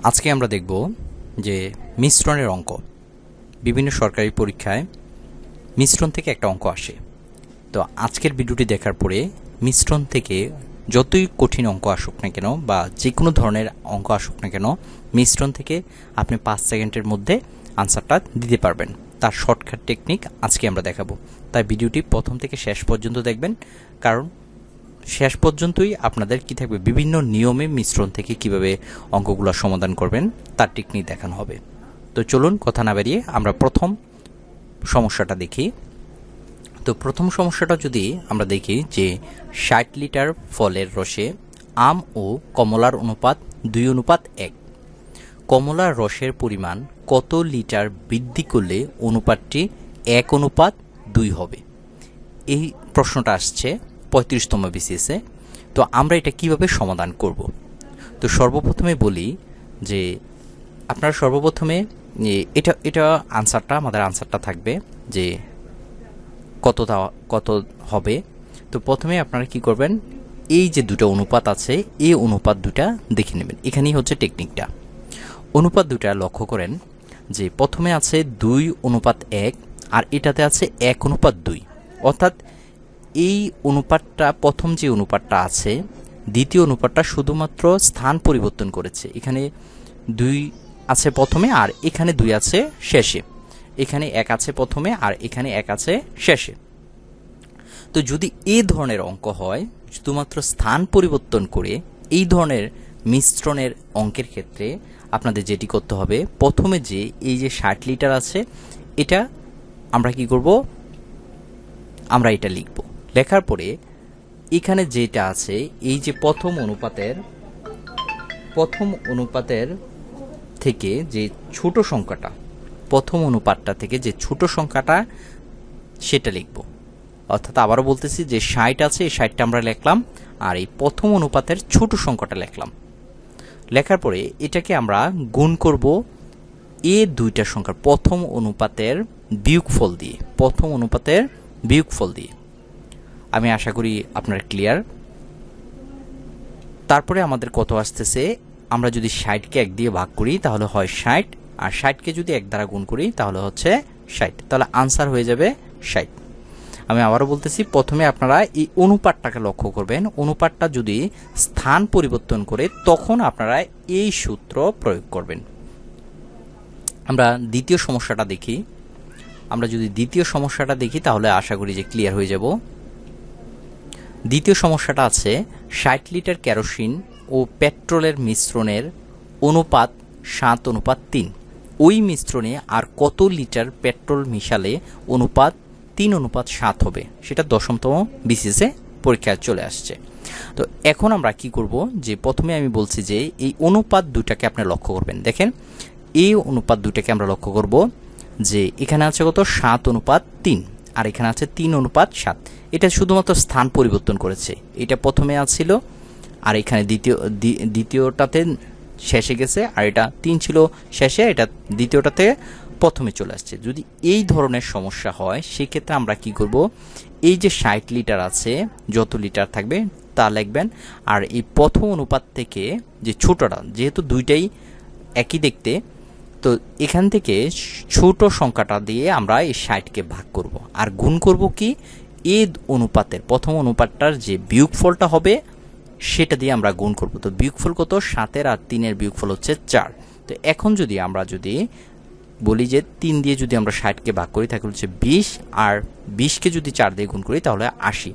আজকে আমরা দেখব যে মিশ্রণের অঙ্ক। বিভিন্ন সরকারি পরীক্ষায় মিশ্রণ থেকে একটা অঙ্ক আসে। তো আজকের ভিডিওটি দেখার পরে মিশ্রণ থেকে যতই কঠিন অঙ্ক আসুক না কেন বা যে কোনো ধরনের অঙ্ক আসুক না কেন, মিশ্রণ থেকে আপনি 5 সেকেন্ডের মধ্যে আনসারটা দিতে পারবেন। তার শর্টকাট টেকনিক আজকে আমরা দেখাবো। তাই ভিডিওটি প্রথম থেকে শেষ পর্যন্ত দেখবেন, কারণ শেষ পর্যন্তই আপনাদের কি থাকবে, বিভিন্ন নিয়মে মিশ্রণ থেকে কিভাবে অঙ্কগুলো সমাধান করবেন তার টেকনিক দেখানো হবে। তো চলুন কথা না বাড়িয়ে আমরা প্রথম সমস্যাটা দেখি। তো প্রথম সমস্যাটা যদি আমরা দেখি যে 60 লিটার ফলের রসে আম ও কমলার অনুপাত 2:1। কমলার রসের পরিমাণ কত লিটার বৃদ্ধি করলে অনুপাতটি 1:2 হবে? এই প্রশ্নটা আসছে 35তম বিসিএসে। তো আমরা এটা কিভাবে সমাধান করব? তো সর্বপ্রথমে বলি যে আপনারা সর্বপ্রথমে এটা আমাদের আনসারটা থাকবে যে কত হবে। তো প্রথমে আপনারা কি করবেন, এই যে দুটো অনুপাত আছে এই অনুপাত দুটা দেখে নেবেন। এখানেই হচ্ছে টেকনিকটা। অনুপাত দুটা লক্ষ্য করেন যে প্রথমে আছে 2:1 আর এটাতে আছে 1:2। অর্থাৎ এই অনুপাতটা, প্রথম যে অনুপাতটা আছে, দ্বিতীয় অনুপাতটা শুধুমাত্র স্থান পরিবর্তন করেছে। এখানে 2 আছে প্রথমে আর এখানে 2 আছে শেষে। এখানে 1 আছে প্রথমে আর এখানে 1 আছে শেষে। তো যদি এই ধরনের অঙ্ক হয়, শুধুমাত্র স্থান পরিবর্তন করে এই ধরনের মিশ্রণের অঙ্কের ক্ষেত্রে আপনাদের যেটি করতে হবে, প্রথমে যে এই যে 60 লিটার আছে এটা আমরা কি করব, আমরা এটা লিখব। লেখার পরে এখানে যেটা আছে এই যে প্রথম অনুপাতের থেকে যে ছোট সংখ্যাটা, প্রথম অনুপাতটা থেকে যে ছোট সংখ্যাটা সেটা লিখব। অর্থাৎ আবারও বলতেছি যে 60 আছে, এই 60টা আমরা লিখলাম আর এই প্রথম অনুপাতের ছোট সংখ্যাটা লিখলাম। লেখার পরে এটাকে আমরা গুণ করব এই দুইটা সংখ্যার প্রথম অনুপাতের বিয়োগফল দিয়ে। আমি আশা করি আপনারা ক্লিয়ার। তারপরে আমাদের কত আসতেছে, আমরা যদি 60কে 1 দিয়ে ভাগ করি তাহলে হয় 60, আর 60কে যদি 1 দ্বারা গুণ করি তাহলে হচ্ছে 60। তাহলে আনসার হয়ে যাবে 60। আমি আবারও বলতেছি, প্রথমে আপনারা এই অনুপাতটাকে লক্ষ্য করবেন। অনুপাতটা যদি স্থান পরিবর্তন করে তখন আপনারা এই সূত্র প্রয়োগ করবেন। আমরা দ্বিতীয় সমস্যাটা দেখি তাহলে আশা করি যে ক্লিয়ার হয়ে যাব। দ্বিতীয় সমস্যাটা আছে 60 লিটার কেরোসিন ও পেট্রোলের মিশ্রণের অনুপাত 7:3। ওই মিশ্রণে আর কত লিটার পেট্রোল মিশালে অনুপাত 3:7 হবে? সেটা 10তম বিসিএসে পরীক্ষায় চলে আসছে। তো এখন আমরা কি করব, যে প্রথমে আমি বলছি যে এই অনুপাত দুটাকে আপনি লক্ষ্য করবেন। দেখেন এই অনুপাত দুটাকে আমরা লক্ষ্য করব যে এখানে আছে কত, 7:3 আর এখানে আছে 3:7। এটা শুধুমাত্র স্থান পরিবর্তন করেছে। এটা প্রথমে আছিল আর এখানে দ্বিতীয়টাতে শেষে গেছে, আর এটা 3 ছিল শেষে, এটা দ্বিতীয়টাতে প্রথমে চলে আসছে। যদি এই ধরনের সমস্যা হয় সেক্ষেত্রে আমরা কি করব, এই যে 60 লিটার আছে যত লিটার থাকবে তা লিখবেন, আর এই প্রথম অনুপাত থেকে যে ছোটটা, যেহেতু দুইটাই একই দেখতে, তো এখান থেকে ছোট সংখ্যাটা দিয়ে আমরা এই 60কে ভাগ করব আর গুণ করব কি, এই অনুপাতের প্রথম অনুপাতটার যে বিয়োগফলটা হবে সেটা দিয়ে আমরা গুণ করব। তো বিয়োগফল কত, 7 আর 3 বিয়োগফল হচ্ছে 4। তো এখন যদি আমরা বলি যে 3 দিয়ে যদি আমরা 60কে ভাগ করি তাহলে হচ্ছে 20, আর 20কে যদি 4 দিয়ে গুণ করি তাহলে 80।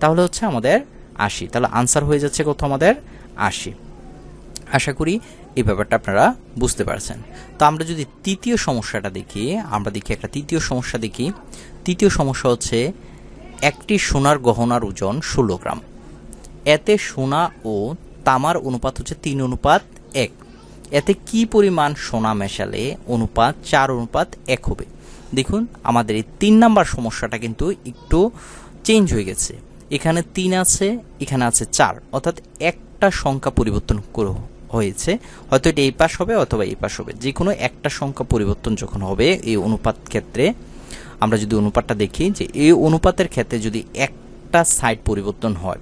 তাহলে হচ্ছে আমাদের 80। তাহলে আনসার হয়ে যাচ্ছে কত, আমাদের 80। আশা করি এই ব্যাপারটা আপনারা বুঝতে পারছেন। তো আমরা যদি তৃতীয় সমস্যাটা দেখি, একটা তৃতীয় সমস্যা দেখি। তৃতীয় সমস্যা হচ্ছে একটি সোনার গহনার ওজন 16 গ্রাম। এতে সোনা ও তামার অনুপাত হচ্ছে 3:1। এতে কি পরিমাণ সোনা মেশালে অনুপাত 4:1 হবে? দেখুন আমাদের এই 3 নাম্বার সমস্যাটা কিন্তু একটু চেঞ্জ হয়ে গেছে। এখানে 3 আছে, এখানে আছে 4, অর্থাৎ একটা সংখ্যা পরিবর্তন হয়েছে। হয়তো এটা এই পাশ হবে অথবা এই পাশ হবে, যে কোনো একটা সংখ্যা পরিবর্তন যখন হবে এই অনুপাত ক্ষেত্রে, আমরা যদি অনুপাতটা দেখি যে এই অনুপাতের ক্ষেত্রে যদি একটা সাইড পরিবর্তন হয়,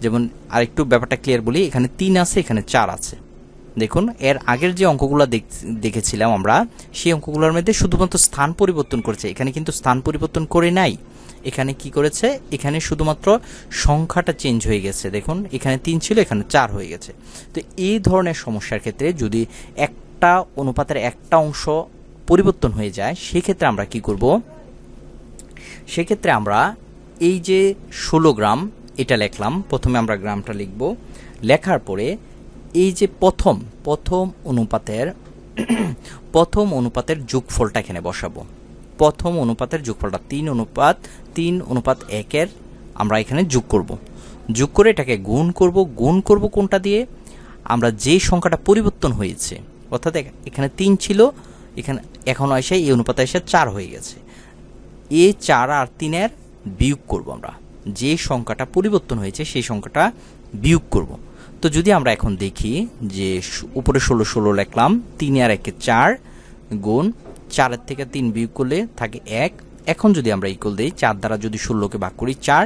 যেমন আরেকটু ব্যাপারটা ক্লিয়ার বলি, এখানে 3 আছে, এখানে 4 আছে। দেখুন এর আগের যে অঙ্কগুলো দেখেছিলাম আমরা, সেই অঙ্কগুলোর মধ্যে শুধুমাত্র স্থান পরিবর্তন করেছে, এখানে কিন্তু স্থান পরিবর্তন করে নাই। এখানে কি করেছে, এখানে শুধুমাত্র সংখ্যাটা চেঞ্জ হয়ে গেছে। দেখুন এখানে 3 ছিল, এখানে 4 হয়ে গেছে। তো এই ধরনের সমস্যার ক্ষেত্রে যদি একটা অনুপাতের একটা অংশ পরিবর্তন হয়ে যায়, সেক্ষেত্রে আমরা কি করব, সেক্ষেত্রে আমরা এই যে 16 গ্রাম এটা লিখলাম, প্রথমে আমরা গ্রামটা লিখব, লেখার পরে এই যে প্রথম অনুপাতের যোগফলটা এখানে বসাবো। প্রথম অনুপাতের যোগফলটা 3:3:1 আমরা এখানে যোগ করব। যোগ করে এটাকে গুণ করব কোনটা দিয়ে, আমরা যে সংখ্যাটা পরিবর্তন হয়েছে, অর্থাৎ এখানে 3 ছিল, এখানে এখন এসে এই অনুপাতে এসে 4 হয়ে গেছে, এই 4 আর 3 বিয়োগ করব। আমরা যে সংখ্যাটা পরিবর্তন হয়েছে সেই সংখ্যাটা বিয়োগ করব। তো যদি আমরা এখন দেখি যে উপরে 16 লিখলাম, 3 আর 1 4 গুণ 4 থেকে 3 বিয়োগ করলে থাকে 1। এখন যদি আমরা ইকুয়াল দিই, 4 দ্বারা যদি 16কে ভাগ করি 4,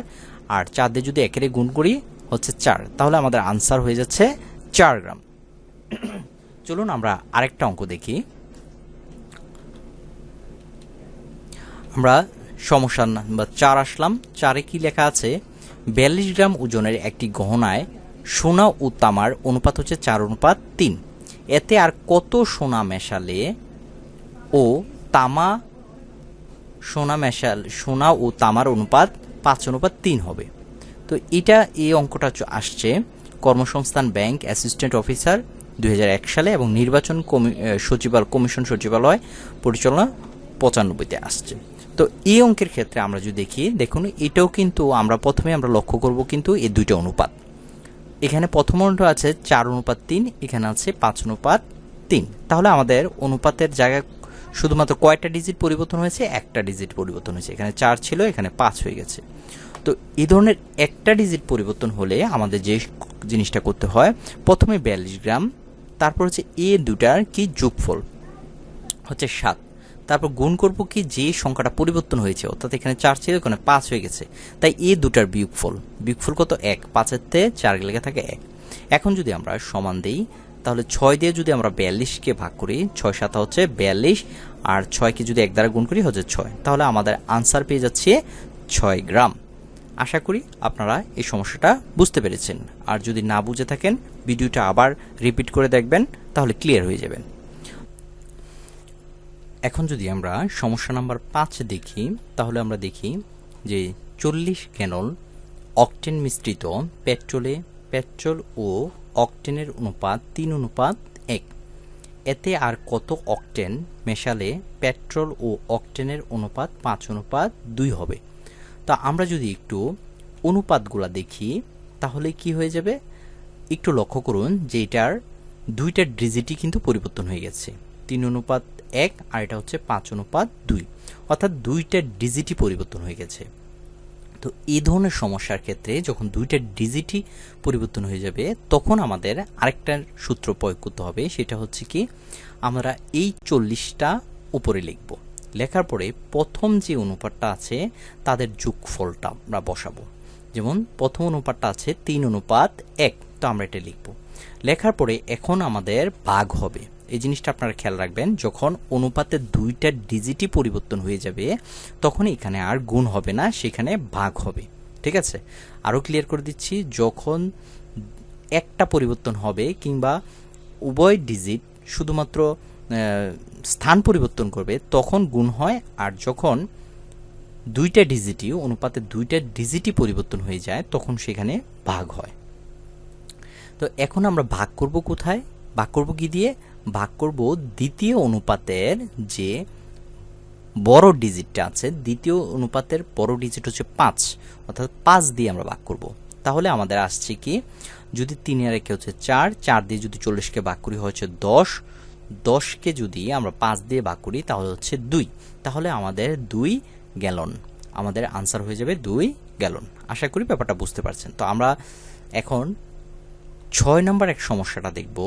আর 4 দিয়ে যদি 1 গুণ করি হচ্ছে 4, তাহলে আমাদের আনসার হয়ে যাচ্ছে 4 গ্রাম। চলুন আমরা আরেকটা অঙ্ক দেখি। আমরা সমস্যা নাম্বার 4 আসলাম। 4-এ কি লেখা আছে, 42 গ্রাম ওজনের একটি গহনায় সোনা ও তামার অনুপাত হচ্ছে 4:3। এতে আর কত সোনা মেশালে ও সোনা ও তামার অনুপাত 5:3 হবে। তো এটা এই অঙ্কটা আসছে কর্মসংস্থান ব্যাংক অ্যাসিস্ট্যান্ট অফিসার 2001 সালে এবং নির্বাচন কমিশন সচিবালয় পরিচালনা 95-তে আসছে। তো এই অঙ্কের ক্ষেত্রে আমরা যদি দেখি, দেখুন এটাও কিন্তু প্রথমে আমরা লক্ষ্য করব কিন্তু এই দুইটা অনুপাত। এখানে প্রথম অনুপাত আছে 4:3, এখানে আছে 5:3। তাহলে আমাদের অনুপাতের জায়গায় শুধুমাত্র কয়টা ডিজিট পরিবর্তন হয়েছে, একটা ডিজিট পরিবর্তন হয়েছে। এখানে 4 ছিল, এখানে 5 হয়ে গেছে। তো এই ধরনের একটা ডিজিট পরিবর্তন হলে আমাদের যে জিনিসটা করতে হয়, প্রথমে 42 গ্রাম, তারপর হচ্ছে এই দুটার কি যোগফল হচ্ছে 7, তারপর গুণ করব কি যে সংখ্যাটা পরিবর্তন হয়েছে, অর্থাৎ এখানে 4 ছিল, এখানে 5 হয়ে গেছে, তাই এই দুটার বিয়োগফল কত, 1। 5-এতে 4 লেগে থাকে 1। এখন যদি আমরা সমান দেই, তাহলে 6 দিয়ে যদি আমরা 42কে ভাগ করি, 6-7 হচ্ছে 42, আর 6কে যদি 1 দ্বারা গুণ করি হচ্ছে 6, তাহলে আমাদের আনসার পেয়ে যাচ্ছে 6 গ্রাম। আশা করি আপনারা এই সমস্যাটা বুঝতে পেরেছেন, আর যদি না বুঝে থাকেন ভিডিওটা আবার রিপিট করে দেখবেন, তাহলে ক্লিয়ার হয়ে যাবেন। এখন যদি আমরা সমস্যা নাম্বার 5 দেখি, তাহলে আমরা দেখি যে 40 গ্যালন অকটেন মিশ্রিত পেট্রোল ও অকটেনের অনুপাত 3:1। এতে আর কত অকটেন মেশালে পেট্রোল ও অকটেনের অনুপাত 5:2 হবে। তা আমরা যদি একটু অনুপাতগুলা দেখি, তাহলে কি হয়ে যাবে, একটু লক্ষ্য করুন যে এটার দুইটা ডিজিটই কিন্তু পরিবর্তন হয়ে গেছে, 3:1 আর এটা হচ্ছে 5:2, অর্থাৎ দুইটা ডিজিটই পরিবর্তন হয়ে গেছে। তো এই ধরনের সমস্যার ক্ষেত্রে যখন দুইটা ডিজিটই পরিবর্তন হয়ে যাবে, তখন আমাদের আরেকটা সূত্র প্রয়োগ করতে হবে, সেটা হচ্ছে কি, আমরা এই 40টা উপরে লিখব, লেখার পরে প্রথম যে অনুপাতটা আছে তাদের যোগফলটা আমরা বসাবো। যেমন প্রথম অনুপাতটা আছে 3:1, তো আমরা এটা লিখব। লেখার পরে এখন আমাদের ভাগ হবে। এই জিনিসটা আপনারা খেয়াল রাখবেন, যখন অনুপাতের দুইটা ডিজিটই পরিবর্তন হয়ে যাবে, তখন এখানে আর গুণ হবে না, সেখানে ভাগ হবে। ঠিক আছে, আরও ক্লিয়ার করে দিচ্ছি, যখন একটা পরিবর্তন হবে কিংবা উভয় ডিজিট শুধুমাত্র স্থান পরিবর্তন করবে তখন গুণ হয়, আর যখন দুইটা ডিজিটই অনুপাতের দুইটা ডিজিটই পরিবর্তন হয়ে যায় তখন সেখানে ভাগ হয়। তো এখন আমরা ভাগ করব কোথায়, ভাগ করব কি দিয়ে, ভাগ করব দ্বিতীয় অনুপাতের যে বড় ডিজিটটা আছে, দ্বিতীয় অনুপাতের বড় ডিজিট হচ্ছে 5, অর্থাৎ 5 দিয়ে আমরা ভাগ করব। তাহলে আমাদের আসছে কি, যদি 3 আর 1 হচ্ছে 4, 4 দিয়ে যদি 40কে ভাগ করি হচ্ছে 10, 10কে যদি আমরা 5 দিয়ে ভাগ করি তাহলে হচ্ছে 2, তাহলে আমাদের 2 গ্যালন, আমাদের আনসার হয়ে যাবে 2 গ্যালন। আশা করি ব্যাপারটা বুঝতে পারছেন। তো আমরা এখন 6 নম্বর এক সমস্যাটা দেখব।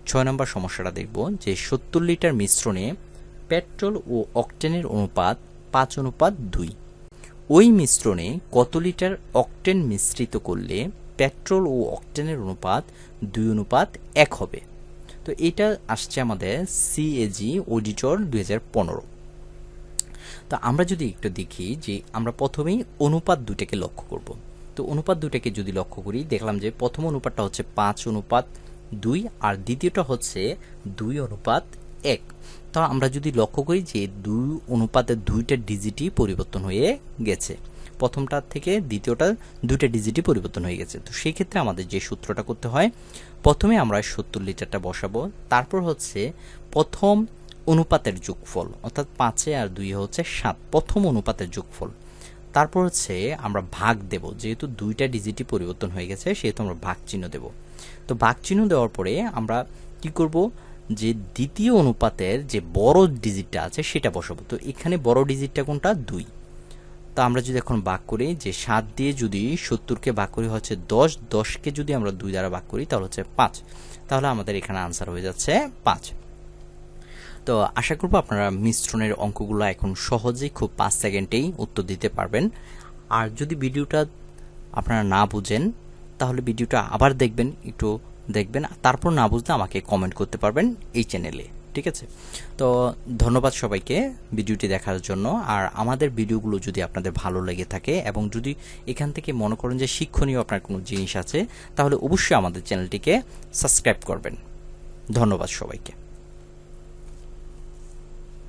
6 নম্বর সমস্যাটা দেখব যে 70 লিটার মিশ্রণে পেট্রোল ও অকটেনের অনুপাত 5:2। ওই মিশ্রণে কত লিটার অকটেন মিশ্রিত করলে পেট্রোল ও অক্টেনের অনুপাত 2:1 হবে। তো এটা আসছে আমাদের সিএজি অডিটর 2015। তো আমরা যদি একটু দেখি যে আমরা প্রথমেই অনুপাত দুটাকে লক্ষ্য করব। তো অনুপাত দুটাকে যদি লক্ষ্য করি, দেখলাম যে প্রথম অনুপাতটা হচ্ছে 5:2 আর দ্বিতীয়টা হচ্ছে 2:1। তো আমরা যদি লক্ষ্য করি যে 2 অনুপাতের দুইটা ডিজিটই পরিবর্তন হয়ে গেছে, প্রথমটা থেকে দ্বিতীয়টা দুইটা ডিজিটই পরিবর্তন হয়ে গেছে। তো সেই ক্ষেত্রে আমাদের যে সূত্রটা করতে হয়, প্রথমে আমরা 70 লিটারটা বসাবো, তারপর হচ্ছে প্রথম অনুপাতের যোগফল, অর্থাৎ 5 আর 2 হচ্ছে 7, প্রথম অনুপাতের যোগফল। তারপর হচ্ছে আমরা ভাগ দেব, যেহেতু দুইটা ডিজিটই পরিবর্তন হয়ে গেছে সেহেতু আমরা ভাগ চিহ্ন দেব। তো ভাগ চিহ্ন দেওয়ার পরে আমরা কি করব, যে দ্বিতীয় অনুপাতের যে বড় ডিজিটটা আছে সেটা বসাবো। তো এখানে বড় ডিজিটটা কোনটা? 2। তো আমরা যদি এখন ভাগ করি, যে 7 দিয়ে যদি 70কে ভাগ করি হচ্ছে 10, 10কে যদি আমরা 2 দ্বারা ভাগ করি তাহলে হচ্ছে 5। তাহলে আমাদের এখানে আনসার হয়ে যাচ্ছে 5। তো আশা করব আপনারা মিশ্রণের অঙ্কগুলো এখন সহজেই খুব 5 সেকেন্ডেই উত্তর দিতে পারবেন। আর যদি ভিডিওটা আপনারা না বুঝেন তাহলে ভিডিওটা আবার দেখবেন, একটু দেখবেন, তারপর না বুঝলে আমাকে কমেন্ট করতে পারবেন এই চ্যানেলে, ঠিক আছে? তো ধন্যবাদ সবাইকে ভিডিওটি দেখার জন্য। আর আমাদের ভিডিওগুলো যদি আপনাদের ভালো লেগে থাকে এবং যদি এখান থেকে মনে করেন যে শিক্ষণীয় আপনার কোনো জিনিস আছে, তাহলে অবশ্যই আমাদের চ্যানেলটিকে সাবস্ক্রাইব করবেন। ধন্যবাদ সবাইকে।